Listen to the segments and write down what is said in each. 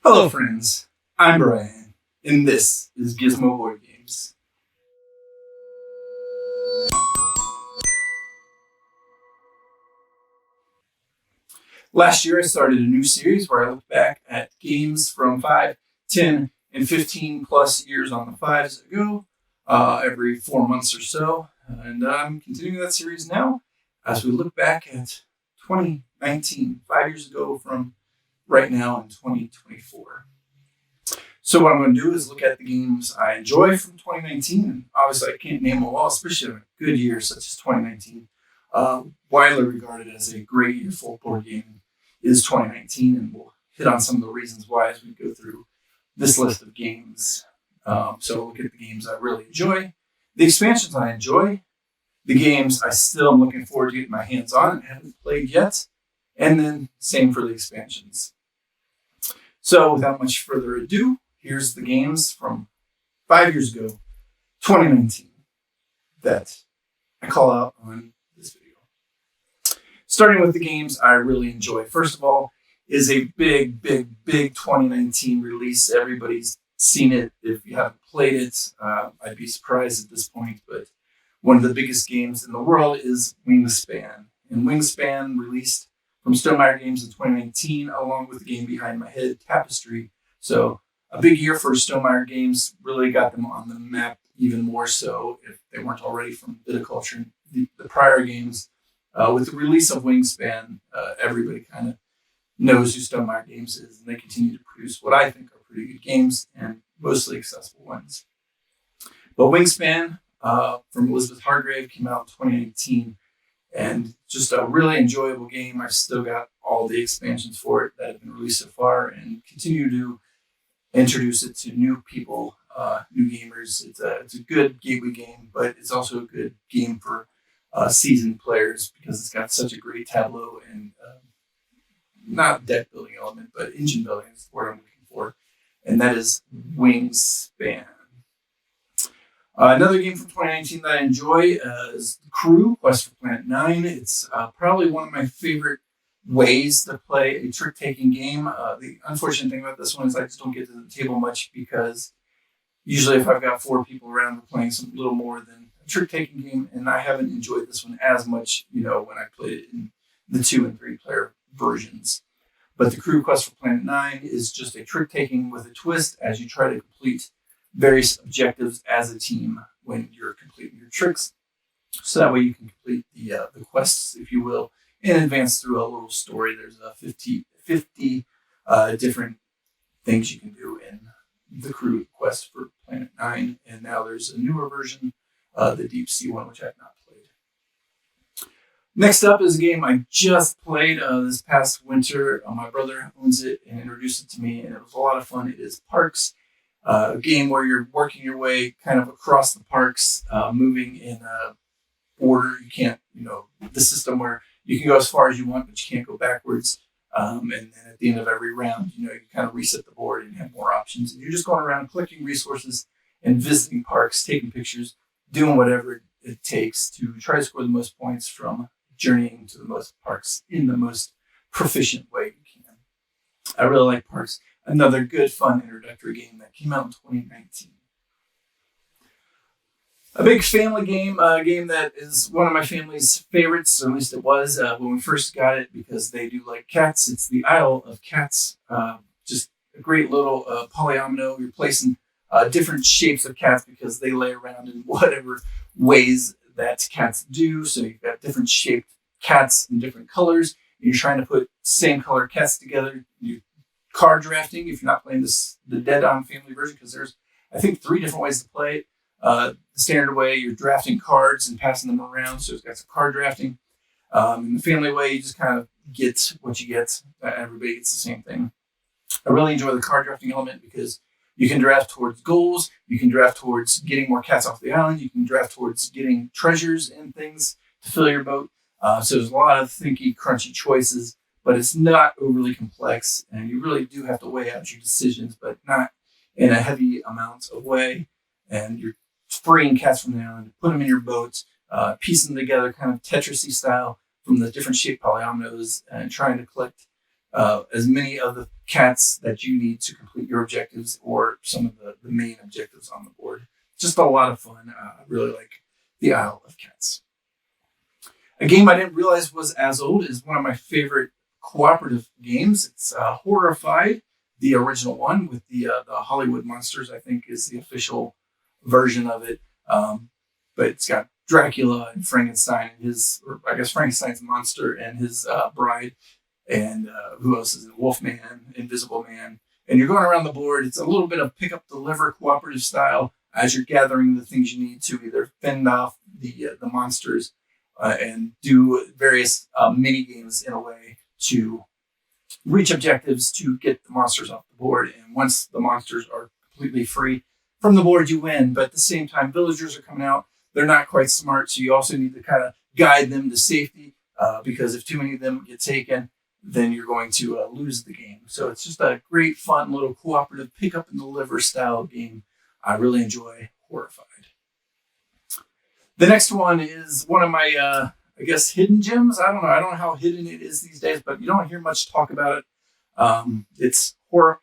Hello, friends. I'm Brian, and this is Gizmo Board Games. Last year, I started a new series where I look back at games from 5, 10, and 15 plus years on the fives ago, every 4 months or so. And I'm continuing that series now as we look back at 2019, 5 years ago from right now in 2024. So what I'm going to do is look at the games I enjoy from 2019. And obviously, I can't name them all, especially in a good year such as 2019. Widely regarded as a great year for board gaming is 2019, and we'll hit on some of the reasons why as we go through this list of games. So look at the games I really enjoy, the expansions I enjoy, the games I still am looking forward to getting my hands on and haven't played yet, and then same for the expansions. So without much further ado, here's the games from 5 years ago, 2019, that I call out on this video. Starting with the games I really enjoy. First of all, is a big 2019 release. Everybody's seen it. If you haven't played it, I'd be surprised at this point, but one of the biggest games in the world is Wingspan. And Wingspan released from Stonemaier Games in 2019, along with the game behind my head, Tapestry. So a big year for Stonemaier Games, really got them on the map even more so if they weren't already from Viticulture. The prior games, with the release of Wingspan, everybody kind of knows who Stonemaier Games is, and they continue to produce what I think are pretty good games and mostly accessible ones. But Wingspan from Elizabeth Hargrave came out in 2018, and just a really enjoyable game. I've still got all the expansions for it that have been released so far and continue to introduce it to new people, new gamers. It's a good gateway game, but it's also a good game for seasoned players because it's got such a great tableau and not deck building element, but engine building is the word I'm looking for. And that is Wingspan. Another game from 2019 that I enjoy is The Crew, Quest for Planet 9. It's probably one of my favorite ways to play a trick-taking game. The unfortunate thing about this one is I just don't get to the table much because usually if I've got 4 people around, we're playing some little more than a trick-taking game, and I haven't enjoyed this one as much, when I played it in the 2 and 3 player versions. But The Crew, Quest for Planet 9 is just a trick-taking with a twist as you try to complete various objectives as a team when you're completing your tricks. So that way you can complete the quests, if you will, and advance through a little story. There's 50 different things you can do in The Crew, Quest for Planet 9. And now there's a newer version, the Deep Sea one, which I've not played. Next up is a game I just played this past winter. My brother owns it and introduced it to me, and it was a lot of fun. It is Parks. A game where you're working your way kind of across the parks, moving in order. You can't, the system where you can go as far as you want, but you can't go backwards. And then at the end of every round, you kind of reset the board and you have more options. And you're just going around collecting resources and visiting parks, taking pictures, doing whatever it takes to try to score the most points from journeying to the most parks in the most proficient way you can. I really like Parks. Another good, fun introductory game that came out in 2019. A big family game, a game that is one of my family's favorites, or at least it was when we first got it because they do like cats. It's the Isle of Cats. Just a great little polyomino. You're placing different shapes of cats because they lay around in whatever ways that cats do. So you've got different shaped cats in different colors. And you're trying to put same color cats together. You card drafting if you're not playing the Dead-On family version, because there's, I think, 3 different ways to play it. The standard way, you're drafting cards and passing them around, so it's got some card drafting. In the family way, you just kind of get what you get. Everybody gets the same thing. I really enjoy the card drafting element because you can draft towards goals, you can draft towards getting more cats off the island, you can draft towards getting treasures and things to fill your boat. So there's a lot of thinky, crunchy choices, but it's not overly complex, and you really do have to weigh out your decisions, but not in a heavy amount of way. And you're freeing cats from the island, put them in your boat, piecing them together kind of Tetris-y style from the different shaped polyominoes, and trying to collect as many of the cats that you need to complete your objectives or some of the main objectives on the board. Just a lot of fun. I really like the Isle of Cats. A game I didn't realize was as old is one of my favorite cooperative games. It's Horrified, the original one with the Hollywood Monsters, I think is the official version of it. But it's got Dracula and Frankenstein and or I guess Frankenstein's monster and his bride. And who else is it? Wolfman, Invisible Man. And you're going around the board. It's a little bit of pick up, deliver cooperative style as you're gathering the things you need to either fend off the monsters and do various mini games in a way to reach objectives to get the monsters off the board. And once the monsters are completely free from the board, you win. But at the same time, villagers are coming out. They're not quite smart, so you also need to kind of guide them to safety because if too many of them get taken, then you're going to lose the game. So it's just a great, fun little cooperative pick up and deliver style game. I really enjoy Horrified. The next one is one of my, I guess, hidden gems. I don't know how hidden it is these days, but you don't hear much talk about it. It's not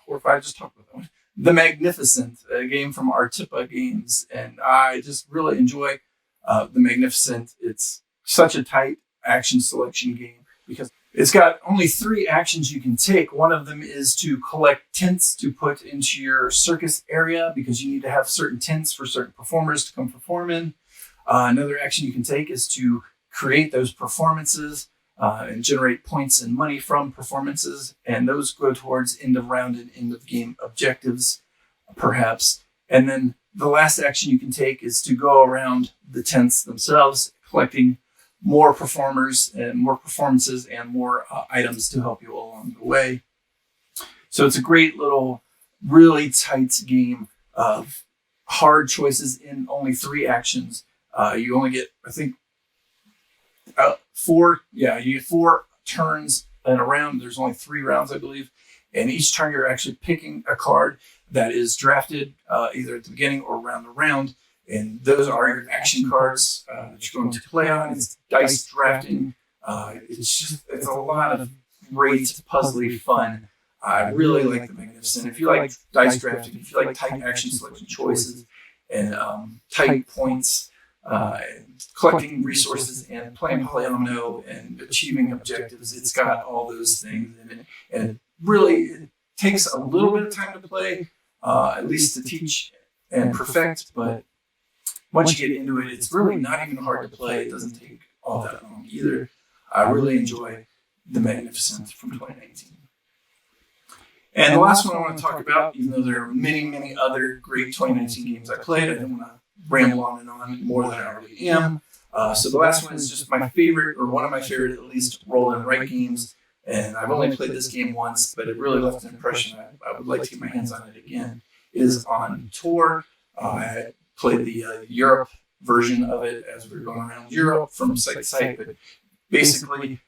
Horrified, I just talked about that one. The Magnificent, a game from Artipa Games. And I just really enjoy The Magnificent. It's such a tight action selection game because it's got only 3 actions you can take. One of them is to collect tents to put into your circus area because you need to have certain tents for certain performers to come perform in. Another action you can take is to create those performances and generate points and money from performances. And those go towards end of round and end of game objectives, perhaps. And then the last action you can take is to go around the tents themselves, collecting more performers and more performances and more items to help you along the way. So it's a great little, really tight game of hard choices in only 3 actions. You only get, I think, 4. Yeah, you get 4 turns in a round. There's only 3 rounds, I believe. And each turn you're actually picking a card that is drafted either at the beginning or around the round. And those are your action cards that you're going to play on. It's dice drafting. It's a lot of great puzzly fun. I really like The Magnificent. If you like dice drafting, if you like tight action selection choices and tight points, collecting resources and playing polyomino and achieving objectives, it's got all those things in it. And it really takes a little bit of time to play, at least to teach and perfect, but once you get into it, it's really not even hard to play. It doesn't take all that long either. I really enjoy The Magnificent from 2019. And the last one I want to talk about, even though there are many, many other great 2019 games I played, I don't want to ramble on and on more than I already am. So the last one is just my favorite, or one of my favorite at least, roll and write games. And I've only played this game once, but it really left an impression. I would like to get my hands on it again. It is on tour. I played the Europe version of it as we were going around Europe from site to site. But basically,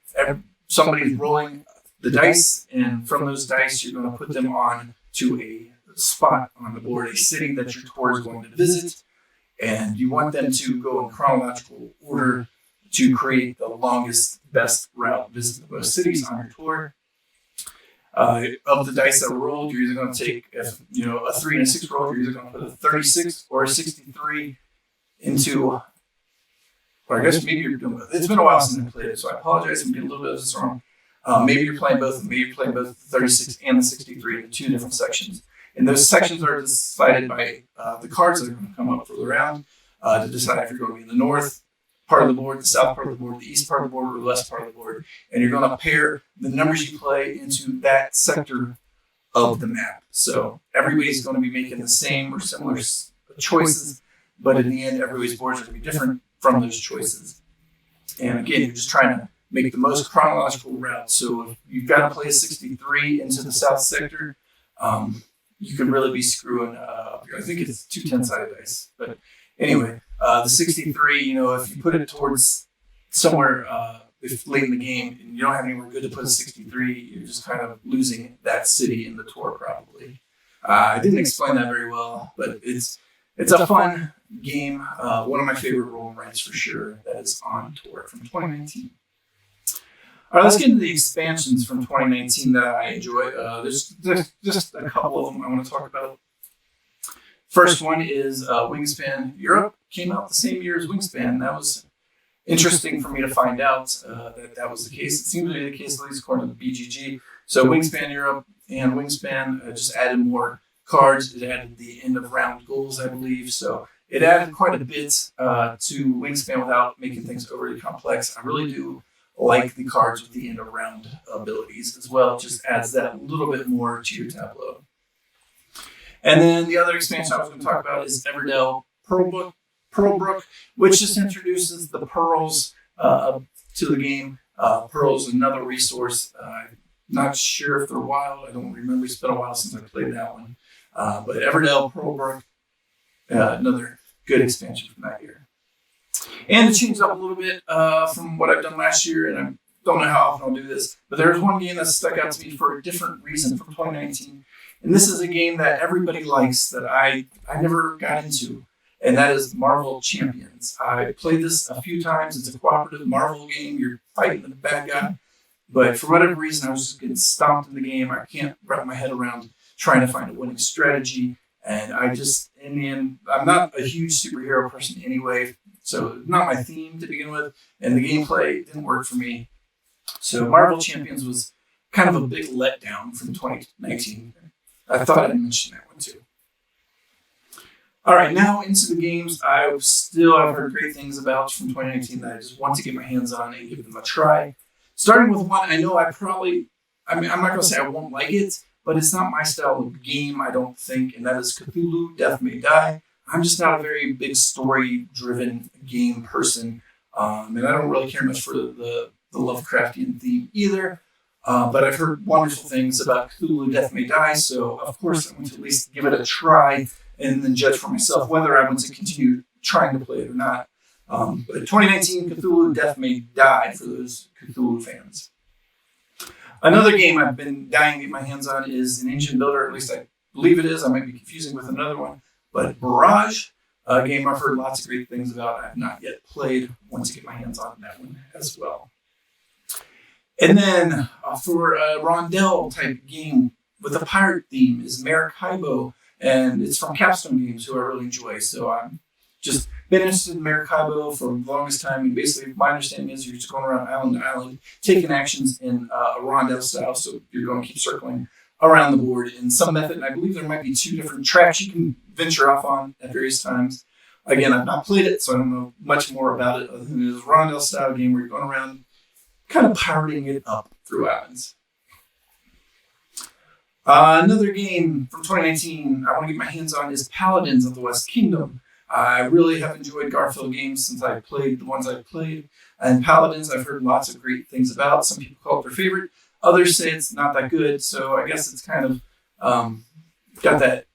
somebody's rolling the dice, and from those dice, you're going to put them on to a spot on the board, a city that your tour is going to visit. And you want them to go in chronological order to create the longest, best route, visit the most cities on your tour. Of the dice that were rolled, you're either going to take a 3 and a 6 roll. You're either going to put a 36 or a 63 into. Or I guess maybe you're doing both. It's been a while since I played it, so I apologize if I'm getting a little bit of this wrong. Maybe you're playing both. Maybe you're playing both the 36 and the 63 in 2 different sections. And those sections are decided by the cards that are going to come up for the round to decide if you're going to be in the north part of the board, the south part of the board, the east part of the board, or the west part of the board. And you're going to pair the numbers you play into that sector of the map. So everybody's going to be making the same or similar choices, but in the end, everybody's boards are going to be different from those choices. And again, you're just trying to make the most chronological route. So if you've got to play a 63 into the south sector, you could really be screwing up. I think it's 2 10-sided dice. But anyway, the 63, if you put it towards somewhere if late in the game and you don't have anywhere good to put a 63, you're just kind of losing that city in the tour probably. I didn't explain that very well, but it's a fun game. One of my favorite roll and writes for sure that is on tour from 2019. All right, let's get into the expansions from 2019 that I enjoy. There's just a couple of them I want to talk about. First one is Wingspan Europe. Came out the same year as Wingspan. That was interesting for me to find out that was the case. It seems to be the case, at least according to the BGG. So Wingspan Europe and Wingspan just added more cards. It added the end of round goals, I believe. So it added quite a bit to Wingspan without making things overly complex. I really do like the cards with the end of round abilities as well. It just adds that little bit more to your tableau. And then the other expansion I was going to talk about is Everdell Pearlbrook, which just introduces the pearls to the game. Pearls, another resource. I'm not sure if they're wild. I don't remember. It's been a while since I played that one. But Everdell Pearlbrook, another good expansion from that year. And to change up a little bit from what I've done last year, and I don't know how often I'll do this, but there's one game that stuck out to me for a different reason from 2019. And this is a game that everybody likes that I never got into, and that is Marvel Champions. I played this a few times. It's a cooperative Marvel game. You're fighting the bad guy. But for whatever reason, I was just getting stomped in the game. I can't wrap my head around trying to find a winning strategy. And I just, in the end, I'm not a huge superhero person anyway, so not my theme to begin with. And the gameplay didn't work for me. So Marvel Champions was kind of a big letdown from 2019. I thought I'd mention that one too. All right, now into the games I've heard great things about from 2019 that I just want to get my hands on and give them a try. Starting with one I know I'm not going to say I won't like it, but it's not my style of game, I don't think, and that is Cthulhu Death May Die. I'm just not a very big story-driven game person, and I don't really care much for the Lovecraftian theme either. But I've heard wonderful things about Cthulhu Death May Die, so of course I want to at least give it a try and then judge for myself whether I want to continue trying to play it or not. But 2019 Cthulhu Death May Die for those Cthulhu fans. Another game I've been dying to get my hands on is an engine builder, at least I believe it is. I might be confusing with another one. But Barrage, a game I've heard lots of great things about. I have not yet played. Want to get my hands on that one as well. And then for a Rondell type game with a pirate theme is Maracaibo, and it's from Capstone Games, who I really enjoy. So I'm just been interested in Maracaibo for the longest time, and basically my understanding is you're just going around island to island, taking actions in a Rondell style, so you're going to keep circling around the board in some method, and I believe there might be 2 different tracks you can venture off on at various times. Again, I've not played it, so I don't know much more about it other than it is a Rondell style game where you're going around kind of pirating it up through islands. Another game from 2019 I want to get my hands on is Paladins of the West Kingdom. I really have enjoyed Garphill games since I played the ones I've played. And Paladins I've heard lots of great things about. Some people call it their favorite. Others say it's not that good. So I guess it's kind of got that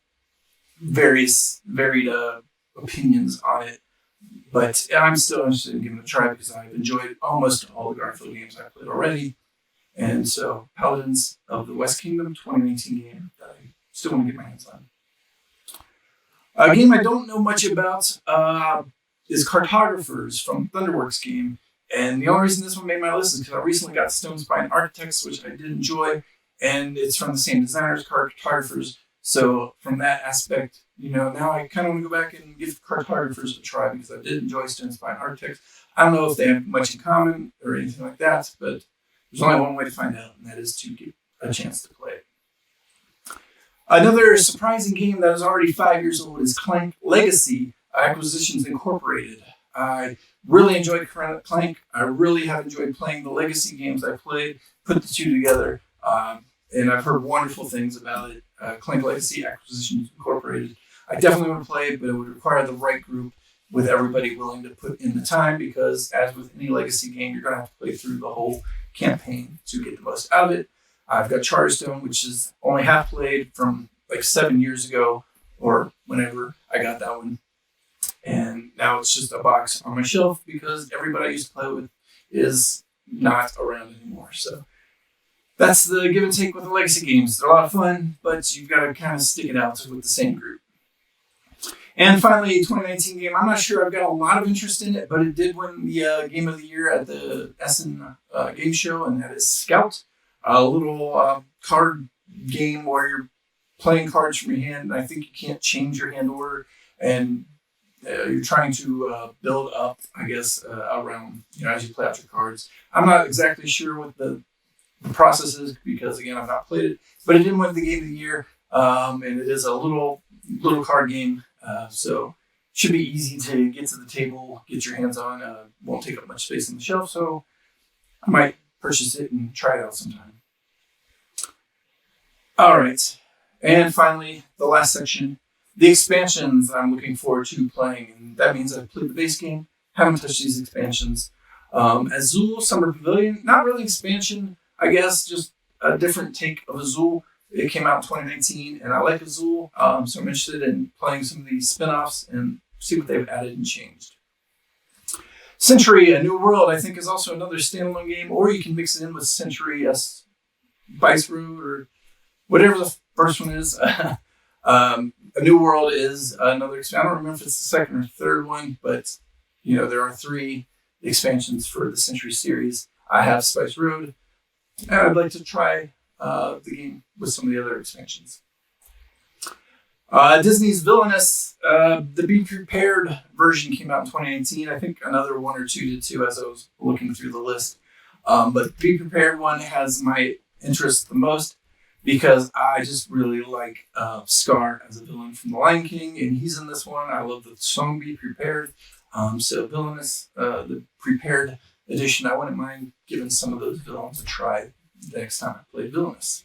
varied opinions on it. But I'm still interested in giving it a try because I've enjoyed almost all the Garphill games I've played already. And so Paladins of the West Kingdom 2019 game that I still want to get my hands on. A game I don't know much about is Cartographers from Thunderworks game. And the only reason this one made my list is because I recently got Stone Spine Architects, which I did enjoy. And it's from the same designers, Cartographers. So from that aspect, now I kind of want to go back and give Cartographers a try because I did enjoy Stone Spine Architects. I don't know if they have much in common or anything like that, but there's only one way to find out, and that is to get a chance to play it. Another surprising game that is already 5 years old is Clank Legacy Acquisitions Incorporated. I really enjoyed Clank. I really have enjoyed playing the Legacy games I played, put the 2 together, and I've heard wonderful things about it. Clank Legacy Acquisitions Incorporated. I definitely want to play it, but it would require the right group with everybody willing to put in the time because, as with any Legacy game, you're going to have to play through the whole campaign to get the most out of it. I've got Charterstone, which is only half played from like 7 years ago or whenever I got that one. And now it's just a box on my shelf because everybody I used to play with is not around anymore. So that's the give and take with the Legacy games. They're a lot of fun, but you've got to kind of stick it out with the same group. And finally, 2019 game. I'm not sure I've got a lot of interest in it, but it did win the Game of the Year at the Essen Game Show, and that is Scout, a little card game where you're playing cards from your hand. I think you can't change your hand order, and you're trying to build up, I guess, around, as you play out your cards. I'm not exactly sure what the process is because, again, I've not played it, but it did win the Game of the Year, and it is a little card game. So should be easy to get to the table, get your hands on. Won't take up much space on the shelf, so I might purchase it and try it out sometime. All right, and finally, the last section, the expansions I'm looking forward to playing, and that means I've played the base game, haven't touched these expansions. Azul Summer Pavilion, not really expansion, I guess, just a different take of Azul. It came out in 2019, and I like Azul, so I'm interested in playing some of these spin-offs and see what they've added and changed. Century, A New World, I think, is also another standalone game, or you can mix it in with Century Spice Road, or whatever the first one is. A New World is another expansion. I don't remember if it's the second or third one, but there are 3 expansions for the Century series. I have Spice Road, and I'd like to try the game with some of the other expansions. Disney's Villainous, the Be Prepared version came out in 2019. I think another 1 or 2 did too as I was looking through the list. But Be Prepared one has my interest the most because I just really like Scar as a villain from The Lion King, and he's in this one. I love the song Be Prepared. So Villainous, the Prepared edition, I wouldn't mind giving some of those villains a try the next time I play Villainous.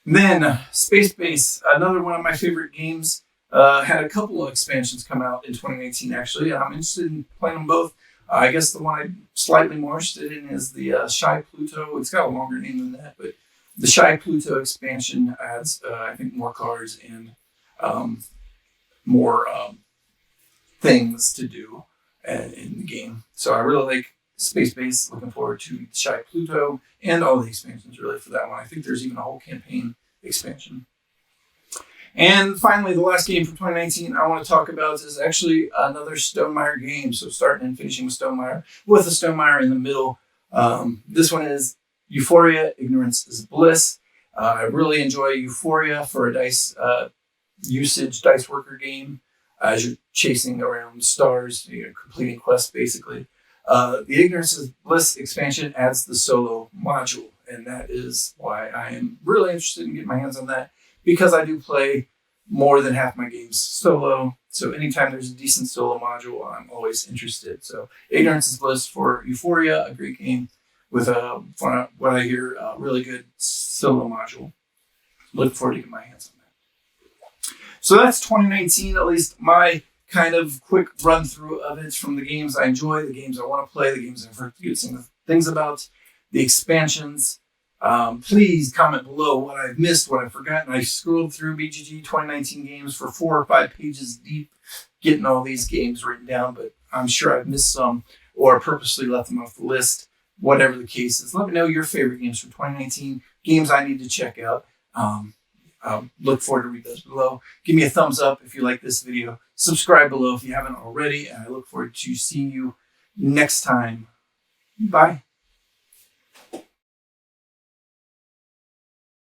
Then Space Base, another one of my favorite games, had a couple of expansions come out in 2019 actually, and I'm interested in playing them both. I guess the one I'm slightly more interested in is the Shy Pluto. It's got a longer name than that, but the Shy Pluto expansion adds, I think, more cards and more things to do in the game. So I really like Space Base. Looking forward to Shy Pluto and all the expansions really for that one. I think there's even a whole campaign expansion. And finally, the last game from 2019 I want to talk about is actually another Stonemaier game. So starting and finishing with Stonemaier, with a Stonemaier in the middle. This one is Euphoria, Ignorance is Bliss. I really enjoy Euphoria for a dice usage, dice worker game as you're chasing around stars, completing quests basically. The Ignorance is Bliss expansion adds the solo module, and that is why I am really interested in getting my hands on that, because I do play more than half my games solo. So anytime there's a decent solo module, I'm always interested. So Ignorance is Bliss for Euphoria, a great game with what I hear, a really good solo module. Look forward to getting my hands on that. So that's 2019, at least my kind of quick run through of it, from the games I enjoy, the games I want to play, the games I've heard good things about, the expansions. Please comment below what I've missed, what I've forgotten. I scrolled through BGG 2019 games for 4 or 5 pages deep, getting all these games written down, but I'm sure I've missed some or purposely left them off the list. Whatever the case is, let me know your favorite games from 2019, games I need to check out. I'll look forward to read those below. Give me a thumbs up if you like this video. Subscribe below if you haven't already, and I look forward to seeing you next time. Bye.